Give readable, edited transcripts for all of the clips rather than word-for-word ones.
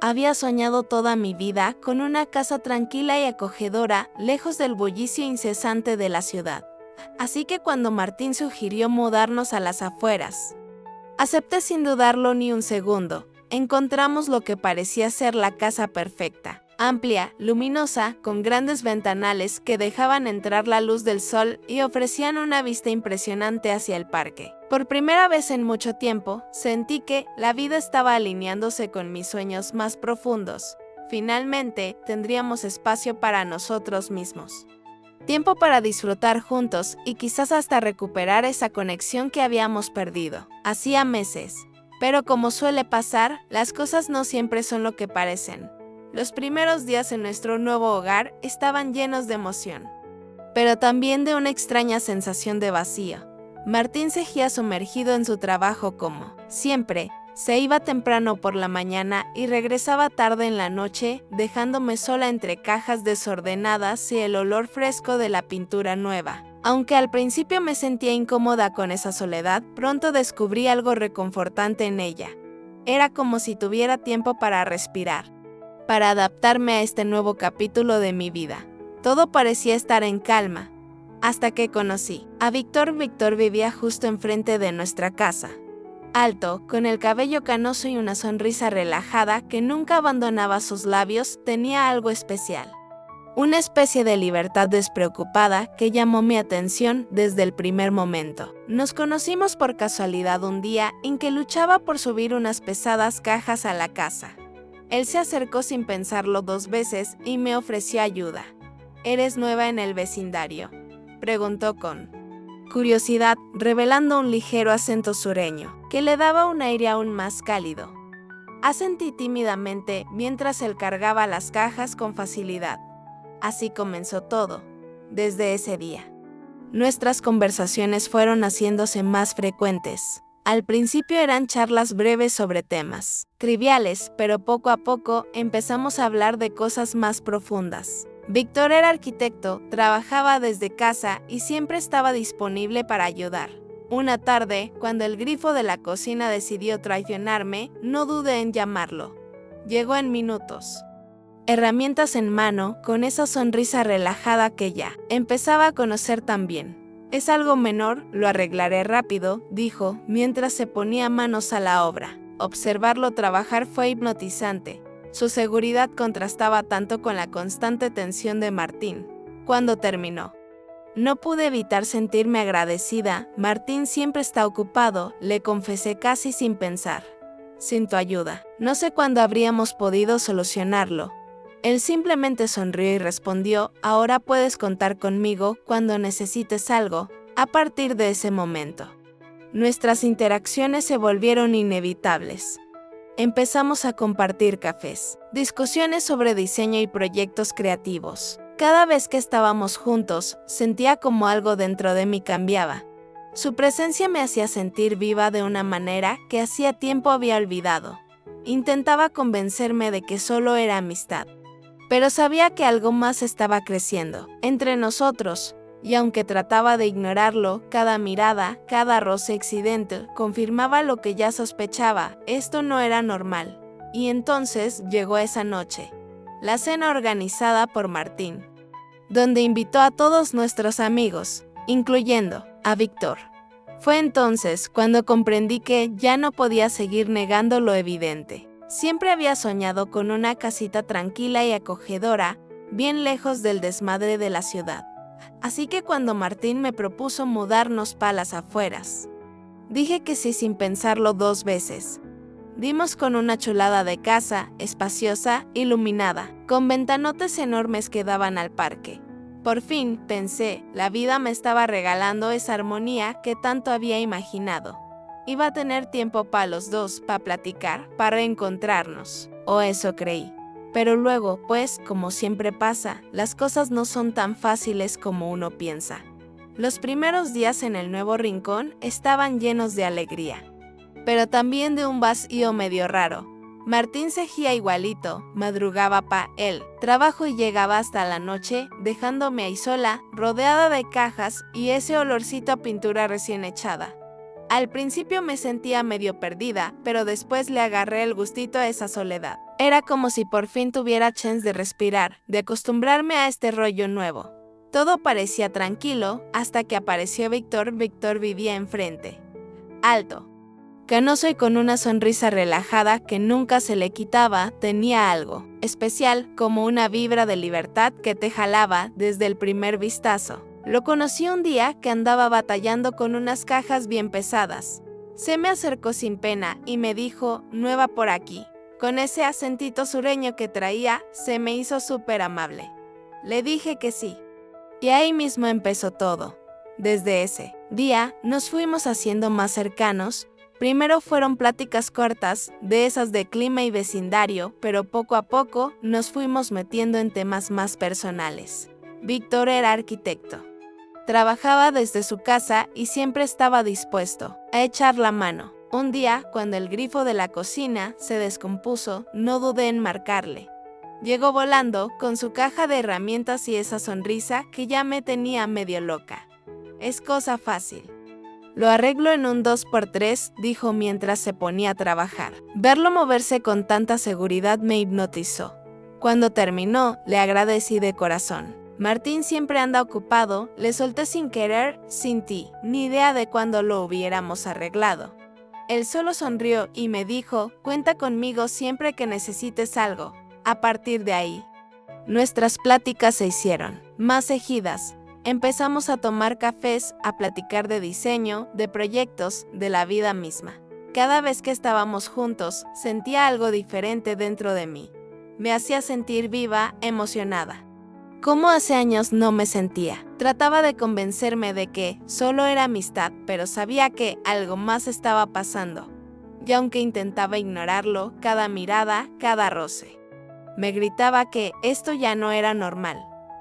Había soñado toda mi vida con una casa tranquila y acogedora, lejos del bullicio incesante de la ciudad. Así que cuando Martín sugirió mudarnos a las afueras, acepté sin dudarlo ni un segundo. Encontramos lo que parecía ser la casa perfecta. Amplia, luminosa, con grandes ventanales que dejaban entrar la luz del sol y ofrecían una vista impresionante hacia el parque. Por primera vez en mucho tiempo, sentí que la vida estaba alineándose con mis sueños más profundos. Finalmente, tendríamos espacio para nosotros mismos. Tiempo para disfrutar juntos y quizás hasta recuperar esa conexión que habíamos perdido. Hacía meses. Pero como suele pasar, las cosas no siempre son lo que parecen. Los primeros días en nuestro nuevo hogar estaban llenos de emoción, pero también de una extraña sensación de vacío. Martín seguía sumergido en su trabajo como siempre. Se iba temprano por la mañana y regresaba tarde en la noche, dejándome sola entre cajas desordenadas y el olor fresco de la pintura nueva. Aunque al principio me sentía incómoda con esa soledad, pronto descubrí algo reconfortante en ella. Era como si tuviera tiempo para respirar, para adaptarme a este nuevo capítulo de mi vida. Todo parecía estar en calma, hasta que conocí a Víctor. Víctor vivía justo enfrente de nuestra casa. Alto, con el cabello canoso y una sonrisa relajada que nunca abandonaba sus labios, tenía algo especial. Una especie de libertad despreocupada que llamó mi atención desde el primer momento. Nos conocimos por casualidad un día en que luchaba por subir unas pesadas cajas a la casa. Él se acercó sin pensarlo 2 veces y me ofreció ayuda. ¿Eres nueva en el vecindario?, preguntó con curiosidad, revelando un ligero acento sureño, que le daba un aire aún más cálido. Asentí tímidamente mientras él cargaba las cajas con facilidad. Así comenzó todo. Desde ese día, nuestras conversaciones fueron haciéndose más frecuentes. Al principio eran charlas breves sobre temas triviales, pero poco a poco empezamos a hablar de cosas más profundas. Víctor era arquitecto, trabajaba desde casa y siempre estaba disponible para ayudar. Una tarde, cuando el grifo de la cocina decidió traicionarme, no dudé en llamarlo. Llegó en minutos, herramientas en mano, con esa sonrisa relajada que ya empezaba a conocer tan bien. «Es algo menor, lo arreglaré rápido», dijo, mientras se ponía manos a la obra. Observarlo trabajar fue hipnotizante. Su seguridad contrastaba tanto con la constante tensión de Martín. Cuando terminó, no pude evitar sentirme agradecida. «Martín siempre está ocupado», le confesé casi sin pensar. «Sin tu ayuda, no sé cuándo habríamos podido solucionarlo». Él simplemente sonrió y respondió: «Ahora puedes contar conmigo cuando necesites algo». A partir de ese momento, nuestras interacciones se volvieron inevitables. Empezamos a compartir cafés, discusiones sobre diseño y proyectos creativos. Cada vez que estábamos juntos, sentía como algo dentro de mí cambiaba. Su presencia me hacía sentir viva de una manera que hacía tiempo había olvidado. Intentaba convencerme de que solo era amistad, pero sabía que algo más estaba creciendo entre nosotros, y aunque trataba de ignorarlo, cada mirada, cada roce accidental confirmaba lo que ya sospechaba: esto no era normal. Y entonces llegó esa noche, la cena organizada por Martín, donde invitó a todos nuestros amigos, incluyendo a Víctor. Fue entonces cuando comprendí que ya no podía seguir negando lo evidente. Siempre había soñado con una casita tranquila y acogedora, bien lejos del desmadre de la ciudad. Así que cuando Martín me propuso mudarnos para las afueras, dije que sí sin pensarlo 2 veces. Dimos con una chulada de casa, espaciosa, iluminada, con ventanotes enormes que daban al parque. Por fin, pensé, la vida me estaba regalando esa armonía que tanto había imaginado. Iba a tener tiempo para los dos, para platicar, para reencontrarnos. O eso creí. Pero luego, pues, como siempre pasa, las cosas no son tan fáciles como uno piensa. Los primeros días en el nuevo rincón estaban llenos de alegría, pero también de un vacío medio raro. Martín seguía igualito, madrugaba pa' él, trabajo y llegaba hasta la noche, dejándome ahí sola, rodeada de cajas y ese olorcito a pintura recién echada. Al principio me sentía medio perdida, pero después le agarré el gustito a esa soledad. Era como si por fin tuviera chance de respirar, de acostumbrarme a este rollo nuevo. Todo parecía tranquilo hasta que apareció Víctor. Víctor vivía enfrente. Alto, canoso y con una sonrisa relajada que nunca se le quitaba, tenía algo especial, como una vibra de libertad que te jalaba desde el primer vistazo. Lo conocí un día que andaba batallando con unas cajas bien pesadas. Se me acercó sin pena y me dijo, nueva por aquí. Con ese acentito sureño que traía, se me hizo súper amable. Le dije que sí. Y ahí mismo empezó todo. Desde ese día nos fuimos haciendo más cercanos. Primero fueron pláticas cortas, de esas de clima y vecindario, pero poco a poco nos fuimos metiendo en temas más personales. Víctor era arquitecto. Trabajaba desde su casa y siempre estaba dispuesto a echar la mano. Un día, cuando el grifo de la cocina se descompuso, no dudé en marcarle. Llegó volando con su caja de herramientas y esa sonrisa que ya me tenía medio loca. Es cosa fácil. Lo arreglo en un 2x3, dijo mientras se ponía a trabajar. Verlo moverse con tanta seguridad me hipnotizó. Cuando terminó, le agradecí de corazón. Martín siempre anda ocupado, le solté sin querer, sin ti, ni idea de cuándo lo hubiéramos arreglado. Él solo sonrió y me dijo, cuenta conmigo siempre que necesites algo. A partir de ahí, nuestras pláticas se hicieron más seguidas. Empezamos a tomar cafés, a platicar de diseño, de proyectos, de la vida misma. Cada vez que estábamos juntos, sentía algo diferente dentro de mí. Me hacía sentir viva, emocionada. Como hace años no me sentía. Trataba de convencerme de que solo era amistad, pero sabía que algo más estaba pasando. Y aunque intentaba ignorarlo, cada mirada, cada roce, me gritaba que esto ya no era normal.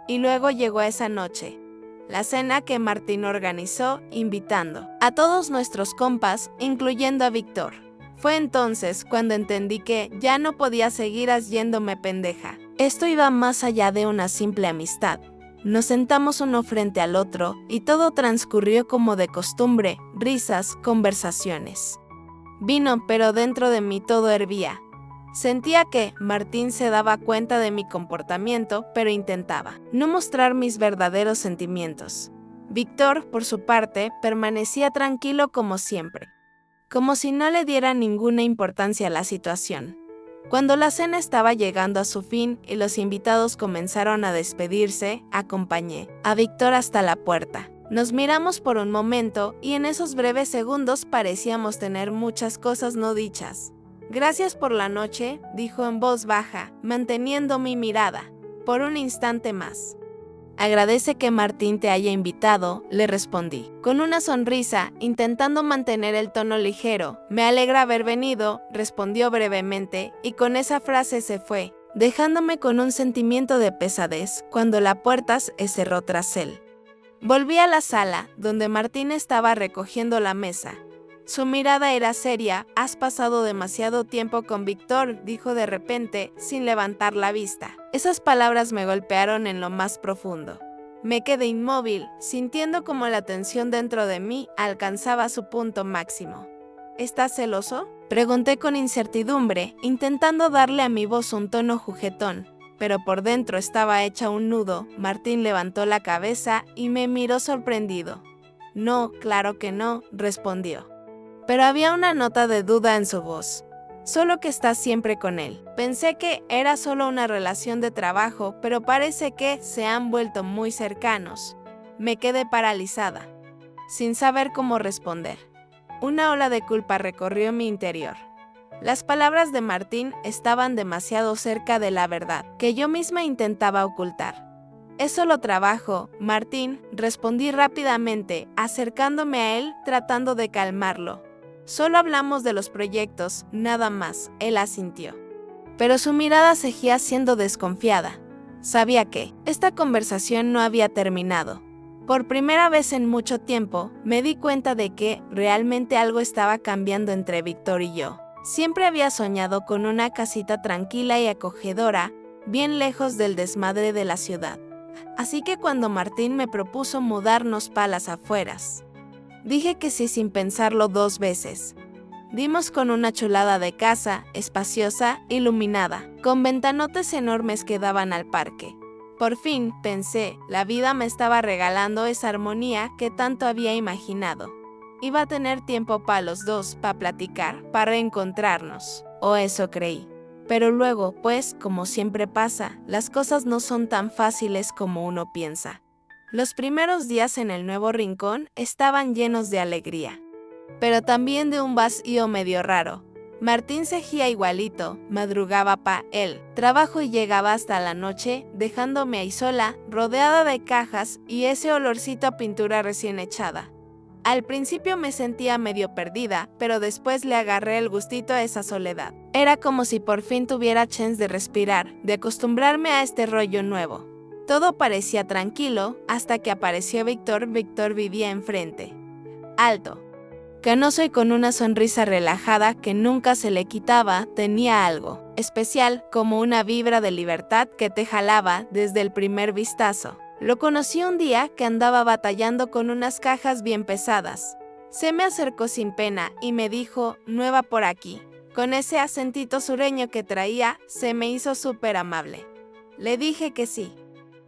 Y luego llegó esa noche. La cena que Martín organizó, invitando a todos nuestros compas, incluyendo a Víctor. Fue entonces cuando entendí que ya no podía seguir haciéndome pendeja. Esto iba más allá de una simple amistad. Nos sentamos uno frente al otro y todo transcurrió como de costumbre, risas, conversaciones. Vino, pero dentro de mí todo hervía. Sentía que Martín se daba cuenta de mi comportamiento, pero intentaba no mostrar mis verdaderos sentimientos. Víctor, por su parte, permanecía tranquilo como siempre, como si no le diera ninguna importancia a la situación. Cuando la cena estaba llegando a su fin y los invitados comenzaron a despedirse, acompañé a Víctor hasta la puerta. Nos miramos por un momento y en esos breves segundos parecíamos tener muchas cosas no dichas. Gracias por la noche, dijo en voz baja, manteniendo mi mirada. Por un instante más. Agradece que Martín te haya invitado, le respondí, con una sonrisa, intentando mantener el tono ligero. Me alegra haber venido, respondió brevemente, y con esa frase se fue, dejándome con un sentimiento de pesadez cuando la puerta se cerró tras él. Volví a la sala, donde Martín estaba recogiendo la mesa. Su mirada era seria. Has pasado demasiado tiempo con Víctor, dijo de repente, sin levantar la vista. Esas palabras me golpearon en lo más profundo. Me quedé inmóvil, sintiendo como la tensión dentro de mí alcanzaba su punto máximo. ¿Estás celoso?, pregunté con incertidumbre, intentando darle a mi voz un tono juguetón, pero por dentro estaba hecha un nudo. Martín levantó la cabeza y me miró sorprendido. No, claro que no, respondió. Pero había una nota de duda en su voz. Solo que estás siempre con él. Pensé que era solo una relación de trabajo, pero parece que se han vuelto muy cercanos. Me quedé paralizada, sin saber cómo responder. Una ola de culpa recorrió mi interior. Las palabras de Martín estaban demasiado cerca de la verdad, que yo misma intentaba ocultar. Es solo trabajo, Martín, respondí rápidamente, acercándome a él, tratando de calmarlo. Solo hablamos de los proyectos, nada más, él asintió. Pero su mirada seguía siendo desconfiada. Sabía que esta conversación no había terminado. Por primera vez en mucho tiempo, me di cuenta de que realmente algo estaba cambiando entre Víctor y yo. Siempre había soñado con una casita tranquila y acogedora, bien lejos del desmadre de la ciudad. Así que cuando Martín me propuso mudarnos para las afueras, Dije que sí sin pensarlo 2 veces. Dimos con una chulada de casa, espaciosa, iluminada, con ventanotes enormes que daban al parque. Por fin, pensé, la vida me estaba regalando esa armonía que tanto había imaginado. Iba a tener tiempo para los dos, para platicar, para reencontrarnos. O eso creí. Pero luego, pues, como siempre pasa, las cosas no son tan fáciles como uno piensa. Los primeros días en el nuevo rincón estaban llenos de alegría, pero también de un vacío medio raro. Martín seguía igualito, madrugaba pa' él, trabajo y llegaba hasta la noche, dejándome ahí sola, rodeada de cajas y ese olorcito a pintura recién echada. Al principio me sentía medio perdida, pero después le agarré el gustito a esa soledad. Era como si por fin tuviera chance de respirar, de acostumbrarme a este rollo nuevo. Todo parecía tranquilo hasta que apareció Víctor. Víctor vivía enfrente. Alto, canoso y con una sonrisa relajada que nunca se le quitaba, tenía algo especial, como una vibra de libertad que te jalaba desde el primer vistazo. Lo conocí un día que andaba batallando con unas cajas bien pesadas. Se me acercó sin pena y me dijo, nueva por aquí. Con ese acentito sureño que traía, se me hizo súper amable. Le dije que sí.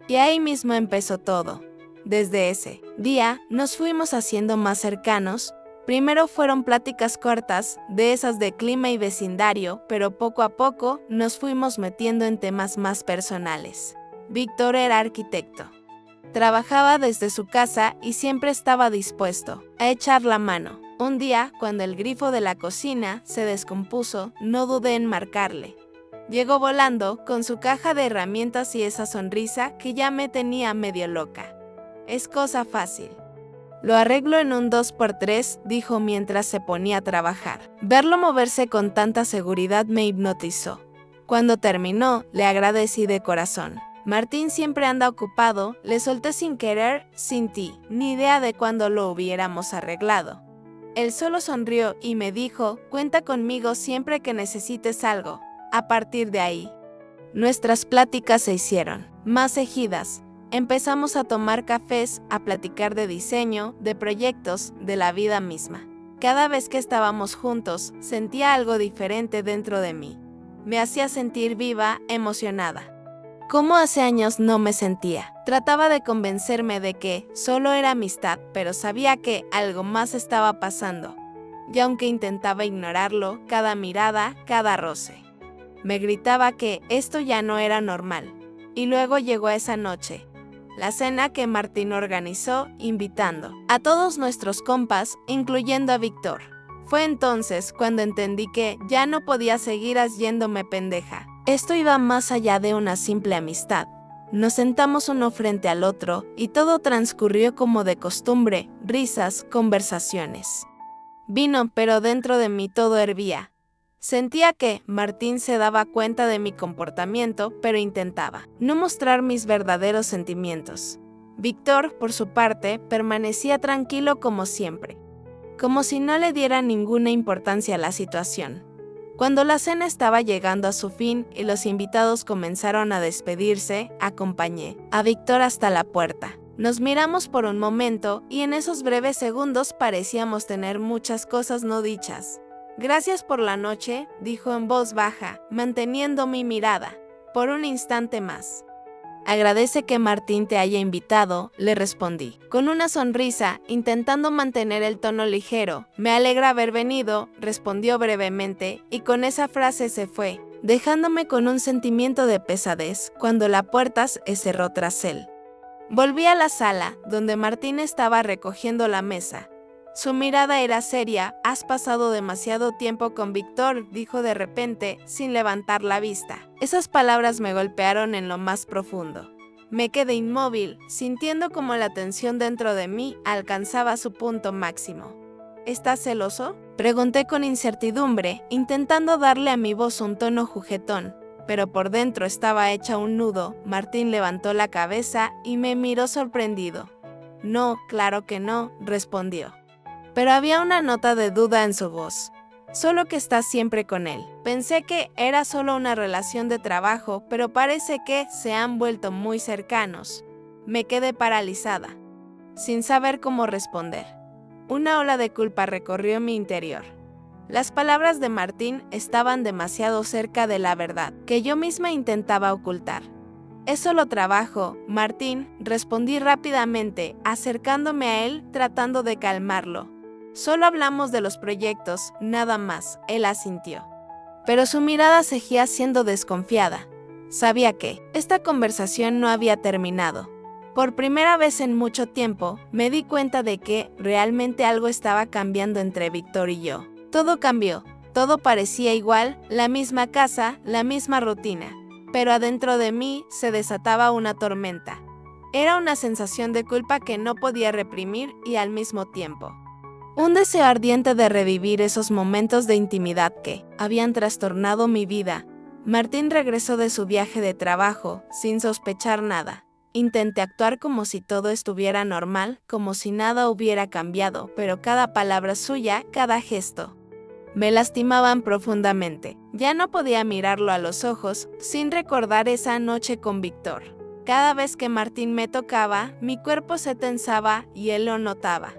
Y ahí mismo empezó todo. Desde ese día nos fuimos haciendo más cercanos. Primero fueron pláticas cortas, de esas de clima y vecindario, pero poco a poco nos fuimos metiendo en temas más personales. Víctor era arquitecto. Trabajaba desde su casa y siempre estaba dispuesto a echar la mano. Un día, cuando el grifo de la cocina se descompuso, no dudé en marcarle. Llegó volando con su caja de herramientas y esa sonrisa que ya me tenía medio loca. Es cosa fácil. Lo arreglo en un 2x3, dijo mientras se ponía a trabajar. Verlo moverse con tanta seguridad me hipnotizó. Cuando terminó, le agradecí de corazón. Martín siempre anda ocupado, le solté sin querer, sin ti, ni idea de cuándo lo hubiéramos arreglado. Él solo sonrió y me dijo, cuenta conmigo siempre que necesites algo. A partir de ahí, nuestras pláticas se hicieron más seguidas. Empezamos a tomar cafés, a platicar de diseño, de proyectos, de la vida misma. Cada vez que estábamos juntos, sentía algo diferente dentro de mí. Me hacía sentir viva, emocionada. Como hace años no me sentía. Trataba de convencerme de que solo era amistad, pero sabía que algo más estaba pasando. Y aunque intentaba ignorarlo, cada mirada, cada roce, me gritaba que esto ya no era normal. Y luego llegó esa noche, la cena que Martín organizó, invitando a todos nuestros compas, incluyendo a Víctor. Fue entonces cuando entendí que ya no podía seguir haciéndome pendeja. Esto iba más allá de una simple amistad. Nos sentamos uno frente al otro y todo transcurrió como de costumbre, risas, conversaciones. Vino, pero dentro de mí todo hervía. Sentía que Martín se daba cuenta de mi comportamiento, pero intentaba no mostrar mis verdaderos sentimientos. Víctor, por su parte, permanecía tranquilo como siempre, como si no le diera ninguna importancia a la situación. Cuando la cena estaba llegando a su fin y los invitados comenzaron a despedirse, acompañé a Víctor hasta la puerta. Nos miramos por un momento y en esos breves segundos parecíamos tener muchas cosas no dichas. Gracias por la noche, dijo en voz baja, manteniendo mi mirada. Por un instante más. Agradece que Martín te haya invitado, le respondí, con una sonrisa, intentando mantener el tono ligero. Me alegra haber venido, respondió brevemente, y con esa frase se fue, dejándome con un sentimiento de pesadez cuando la puerta se cerró tras él. Volví a la sala, donde Martín estaba recogiendo la mesa. Su mirada era seria. Has pasado demasiado tiempo con Víctor, dijo de repente, sin levantar la vista. Esas palabras me golpearon en lo más profundo. Me quedé inmóvil, sintiendo como la tensión dentro de mí alcanzaba su punto máximo. ¿Estás celoso?, pregunté con incertidumbre, intentando darle a mi voz un tono juguetón, pero por dentro estaba hecha un nudo. Martín levantó la cabeza y me miró sorprendido. No, claro que no, respondió. Pero había una nota de duda en su voz. Solo que estás siempre con él. Pensé que era solo una relación de trabajo, pero parece que se han vuelto muy cercanos. Me quedé paralizada, sin saber cómo responder. Una ola de culpa recorrió mi interior. Las palabras de Martín estaban demasiado cerca de la verdad, que yo misma intentaba ocultar. «Es solo trabajo, Martín», respondí rápidamente, acercándome a él tratando de calmarlo. «Solo hablamos de los proyectos, nada más», él asintió. Pero su mirada seguía siendo desconfiada. Sabía que esta conversación no había terminado. Por primera vez en mucho tiempo, me di cuenta de que realmente algo estaba cambiando entre Víctor y yo. Todo cambió, todo parecía igual, la misma casa, la misma rutina. Pero adentro de mí se desataba una tormenta. Era una sensación de culpa que no podía reprimir y al mismo tiempo un deseo ardiente de revivir esos momentos de intimidad que habían trastornado mi vida. Martín regresó de su viaje de trabajo sin sospechar nada. Intenté actuar como si todo estuviera normal, como si nada hubiera cambiado, pero cada palabra suya, cada gesto, me lastimaban profundamente. Ya no podía mirarlo a los ojos sin recordar esa noche con Víctor. Cada vez que Martín me tocaba, mi cuerpo se tensaba y él lo notaba.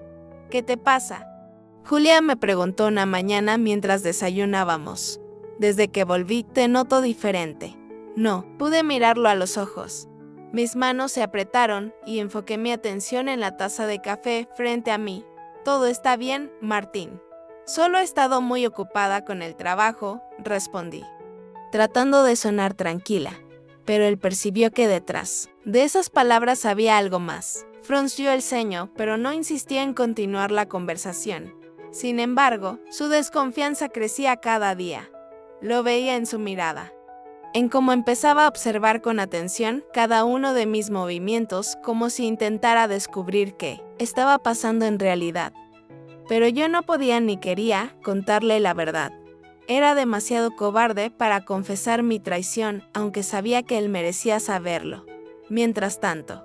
«¿Qué te pasa?», Julia me preguntó una mañana mientras desayunábamos. «Desde que volví te noto diferente». No pude mirarlo a los ojos. Mis manos se apretaron y enfoqué mi atención en la taza de café frente a mí. «Todo está bien, Martín». «Solo he estado muy ocupada con el trabajo», respondí, tratando de sonar tranquila. Pero él percibió que detrás de esas palabras había algo más. Frunció el ceño, pero no insistía en continuar la conversación. Sin embargo, su desconfianza crecía cada día. Lo veía en su mirada, en cómo empezaba a observar con atención cada uno de mis movimientos, como si intentara descubrir qué estaba pasando en realidad. Pero yo no podía ni quería contarle la verdad. Era demasiado cobarde para confesar mi traición, aunque sabía que él merecía saberlo. Mientras tanto,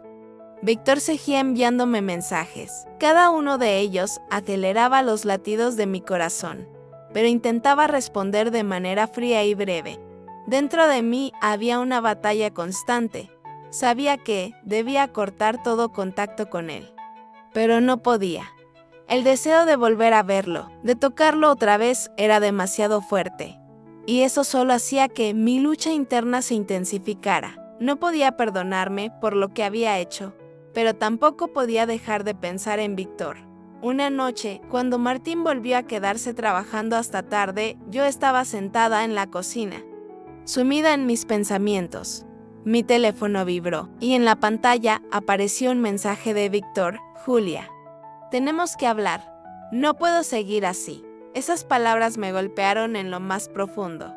Víctor seguía enviándome mensajes. Cada uno de ellos aceleraba los latidos de mi corazón, pero intentaba responder de manera fría y breve. Dentro de mí había una batalla constante. Sabía que debía cortar todo contacto con él, pero no podía. El deseo de volver a verlo, de tocarlo otra vez, era demasiado fuerte, y eso solo hacía que mi lucha interna se intensificara. No podía perdonarme por lo que había hecho, pero tampoco podía dejar de pensar en Víctor. Una noche, cuando Martín volvió a quedarse trabajando hasta tarde, yo estaba sentada en la cocina, sumida en mis pensamientos. Mi teléfono vibró, y en la pantalla apareció un mensaje de Víctor: «Julia, tenemos que hablar. No puedo seguir así». Esas palabras me golpearon en lo más profundo.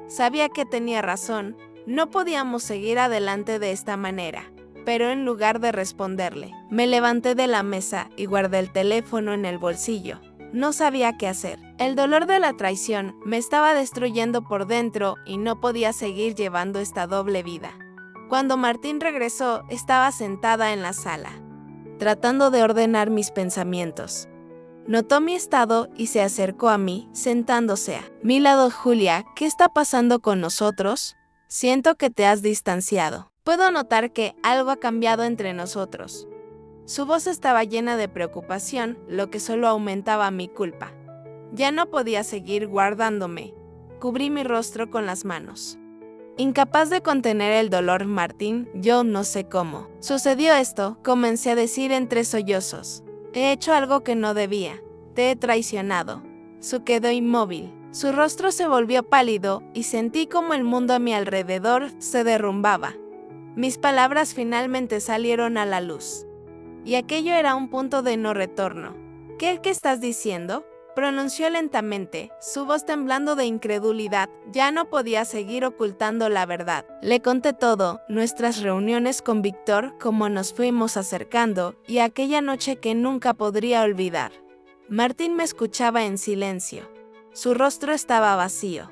Sabía que tenía razón, no podíamos seguir adelante de esta manera. Pero en lugar de responderle, me levanté de la mesa y guardé el teléfono en el bolsillo. No sabía qué hacer. El dolor de la traición me estaba destruyendo por dentro y no podía seguir llevando esta doble vida. Cuando Martín regresó, estaba sentada en la sala, tratando de ordenar mis pensamientos. Notó mi estado y se acercó a mí, sentándose a mi lado. «Julia, ¿qué está pasando con nosotros? Siento que te has distanciado. Puedo notar que algo ha cambiado entre nosotros». Su voz estaba llena de preocupación, lo que solo aumentaba mi culpa. Ya no podía seguir guardándome. Cubrí mi rostro con las manos, incapaz de contener el dolor. «Martín, yo no sé cómo sucedió esto», comencé a decir entre sollozos. «He hecho algo que no debía. Te he traicionado». Su quedó inmóvil. Su rostro se volvió pálido y sentí como el mundo a mi alrededor se derrumbaba. Mis palabras finalmente salieron a la luz. Y aquello era un punto de no retorno. «¿Qué estás diciendo?», pronunció lentamente, su voz temblando de incredulidad. Ya no podía seguir ocultando la verdad. Le conté todo, nuestras reuniones con Víctor, cómo nos fuimos acercando, y aquella noche que nunca podría olvidar. Martín me escuchaba en silencio. Su rostro estaba vacío,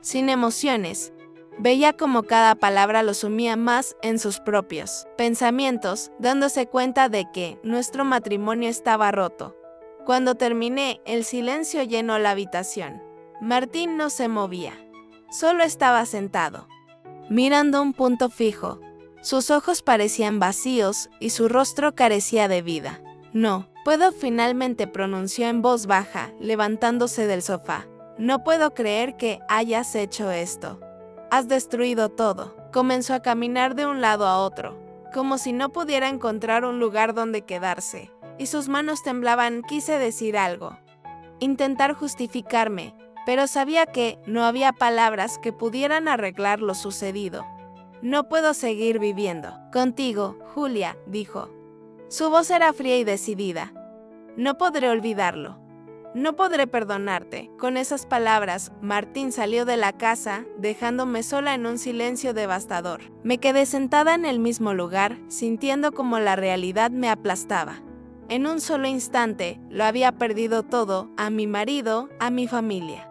sin emociones. Veía como cada palabra lo sumía más en sus propios pensamientos, dándose cuenta de que nuestro matrimonio estaba roto. Cuando terminé, el silencio llenó la habitación. Martín no se movía. Solo estaba sentado, mirando un punto fijo. Sus ojos parecían vacíos y su rostro carecía de vida. No Puedo finalmente, pronunció en voz baja, levantándose del sofá. No puedo creer que hayas hecho esto. Has destruido todo. Comenzó a caminar de un lado a otro, como si no pudiera encontrar un lugar donde quedarse, y sus manos temblaban. Quise decir algo, intentar justificarme, pero sabía que no había palabras que pudieran arreglar lo sucedido. No puedo seguir viviendo contigo, Julia, dijo. Su voz era fría y decidida. No podré olvidarlo. No podré perdonarte. Con esas palabras, Martín salió de la casa, dejándome sola en un silencio devastador. Me quedé sentada en el mismo lugar, sintiendo como la realidad me aplastaba. En un solo instante, lo había perdido todo, a mi marido, a mi familia.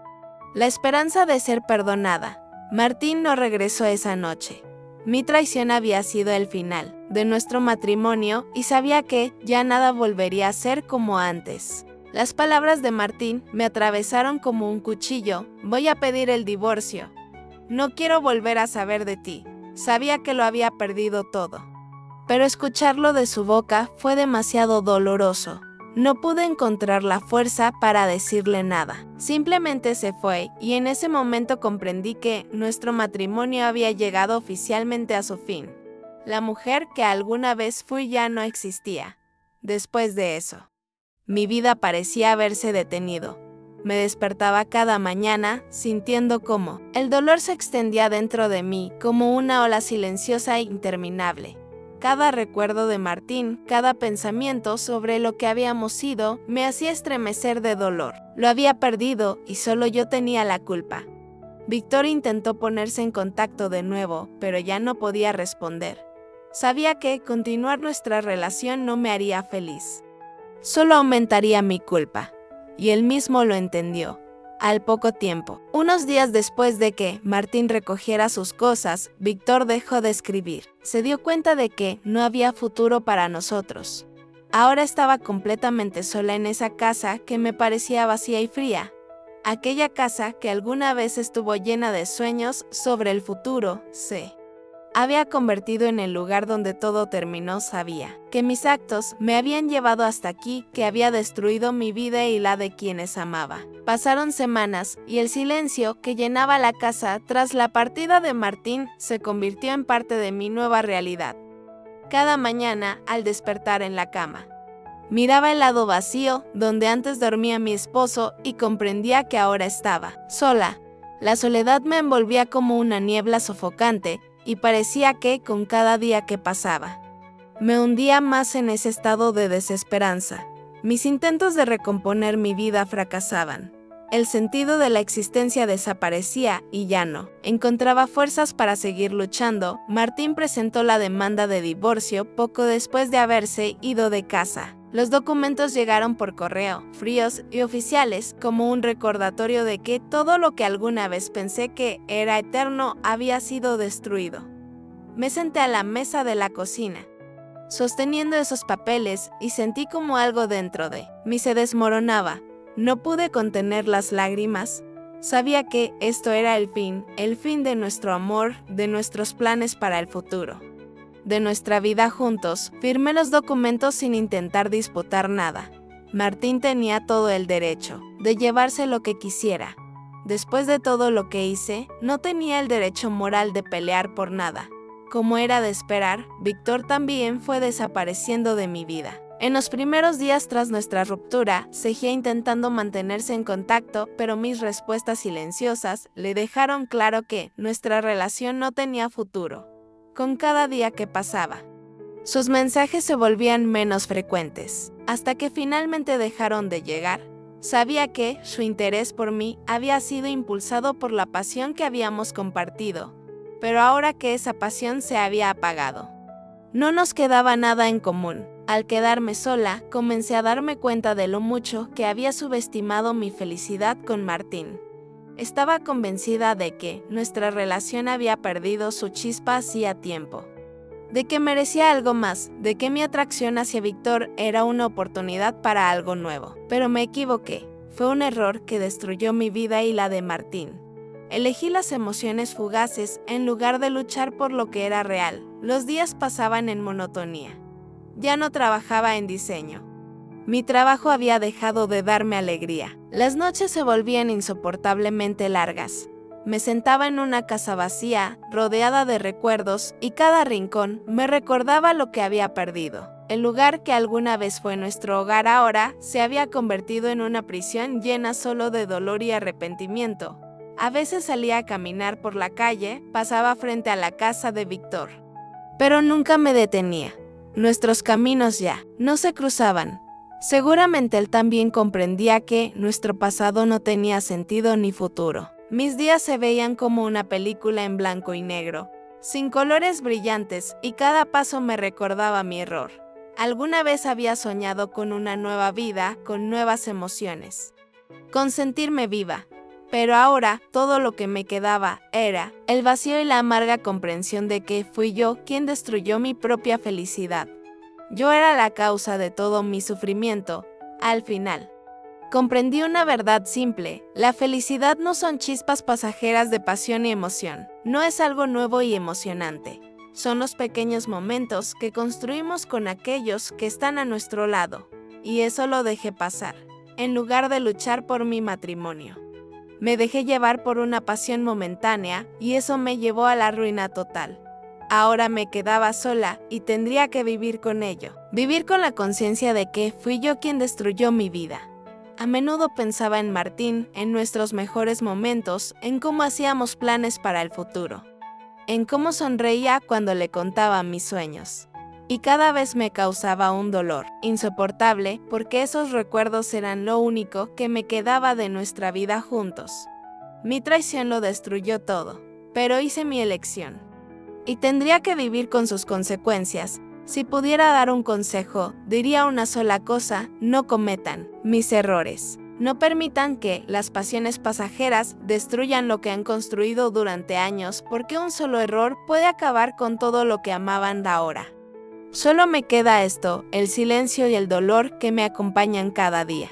La esperanza de ser perdonada. Martín no regresó esa noche. Mi traición había sido el final de nuestro matrimonio y sabía que ya nada volvería a ser como antes. Las palabras de Martín me atravesaron como un cuchillo. Voy a pedir el divorcio. No quiero volver a saber de ti. Sabía que lo había perdido todo. Pero escucharlo de su boca fue demasiado doloroso. No pude encontrar la fuerza para decirle nada. Simplemente se fue y en ese momento comprendí que nuestro matrimonio había llegado oficialmente a su fin. La mujer que alguna vez fui ya no existía. Después de eso, mi vida parecía haberse detenido. Me despertaba cada mañana sintiendo cómo el dolor se extendía dentro de mí como una ola silenciosa e interminable. Cada recuerdo de Martín, cada pensamiento sobre lo que habíamos sido, me hacía estremecer de dolor. Lo había perdido y solo yo tenía la culpa. Víctor intentó ponerse en contacto de nuevo, pero ya no podía responder. Sabía que continuar nuestra relación no me haría feliz. Solo aumentaría mi culpa. Y él mismo lo entendió. Al poco tiempo, unos días después de que Martín recogiera sus cosas, Víctor dejó de escribir. Se dio cuenta de que no había futuro para nosotros. Ahora estaba completamente sola en esa casa que me parecía vacía y fría. Aquella casa que alguna vez estuvo llena de sueños sobre el futuro, se había convertido en el lugar donde todo terminó. Sabía que mis actos me habían llevado hasta aquí, que había destruido mi vida y la de quienes amaba. Pasaron semanas y el silencio que llenaba la casa tras la partida de Martín se convirtió en parte de mi nueva realidad. Cada mañana, al despertar en la cama, miraba el lado vacío donde antes dormía mi esposo y comprendía que ahora estaba sola. La soledad me envolvía como una niebla sofocante y parecía que, con cada día que pasaba, me hundía más en ese estado de desesperanza. Mis intentos de recomponer mi vida fracasaban. El sentido de la existencia desaparecía y ya no encontraba fuerzas para seguir luchando. Martín presentó la demanda de divorcio poco después de haberse ido de casa. Los documentos llegaron por correo, fríos y oficiales, como un recordatorio de que todo lo que alguna vez pensé que era eterno había sido destruido. Me senté a la mesa de la cocina, sosteniendo esos papeles, y sentí como algo dentro de mí se desmoronaba. No pude contener las lágrimas. Sabía que esto era el fin de nuestro amor, de nuestros planes para el futuro, de nuestra vida juntos. Firmé los documentos sin intentar disputar nada. Martín tenía todo el derecho de llevarse lo que quisiera. Después de todo lo que hice, no tenía el derecho moral de pelear por nada. Como era de esperar, Víctor también fue desapareciendo de mi vida. En los primeros días tras nuestra ruptura, seguía intentando mantenerse en contacto, pero mis respuestas silenciosas le dejaron claro que nuestra relación no tenía futuro. Con cada día que pasaba, sus mensajes se volvían menos frecuentes, hasta que finalmente dejaron de llegar. Sabía que su interés por mí había sido impulsado por la pasión que habíamos compartido, pero ahora que esa pasión se había apagado, no nos quedaba nada en común. Al quedarme sola, comencé a darme cuenta de lo mucho que había subestimado mi felicidad con Martín. Estaba convencida de que nuestra relación había perdido su chispa hacía tiempo, de que merecía algo más, de que mi atracción hacia Víctor era una oportunidad para algo nuevo. Pero me equivoqué. Fue un error que destruyó mi vida y la de Martín. Elegí las emociones fugaces en lugar de luchar por lo que era real. Los días pasaban en monotonía. Ya no trabajaba en diseño. Mi trabajo había dejado de darme alegría. Las noches se volvían insoportablemente largas. Me sentaba en una casa vacía, rodeada de recuerdos, y cada rincón me recordaba lo que había perdido. El lugar que alguna vez fue nuestro hogar ahora se había convertido en una prisión llena solo de dolor y arrepentimiento. A veces salía a caminar por la calle, pasaba frente a la casa de Víctor. Pero nunca me detenía. Nuestros caminos ya no se cruzaban. Seguramente él también comprendía que nuestro pasado no tenía sentido ni futuro. Mis días se veían como una película en blanco y negro, sin colores brillantes, y cada paso me recordaba mi error. Alguna vez había soñado con una nueva vida, con nuevas emociones, con sentirme viva. Pero ahora todo lo que me quedaba era el vacío y la amarga comprensión de que fui yo quien destruyó mi propia felicidad. Yo era la causa de todo mi sufrimiento. Al final, comprendí una verdad simple: la felicidad no son chispas pasajeras de pasión y emoción. No es algo nuevo y emocionante. Son los pequeños momentos que construimos con aquellos que están a nuestro lado. Y eso lo dejé pasar, en lugar de luchar por mi matrimonio. Me dejé llevar por una pasión momentánea y eso me llevó a la ruina total. Ahora me quedaba sola y tendría que vivir con ello. Vivir con la conciencia de que fui yo quien destruyó mi vida. A menudo pensaba en Martín, en nuestros mejores momentos, en cómo hacíamos planes para el futuro, en cómo sonreía cuando le contaba mis sueños. Y cada vez me causaba un dolor insoportable porque esos recuerdos eran lo único que me quedaba de nuestra vida juntos. Mi traición lo destruyó todo, pero hice mi elección. Y tendría que vivir con sus consecuencias. Si pudiera dar un consejo, diría una sola cosa: no cometan mis errores. No permitan que las pasiones pasajeras destruyan lo que han construido durante años, porque un solo error puede acabar con todo lo que amaban ahora. Solo me queda esto: el silencio y el dolor que me acompañan cada día.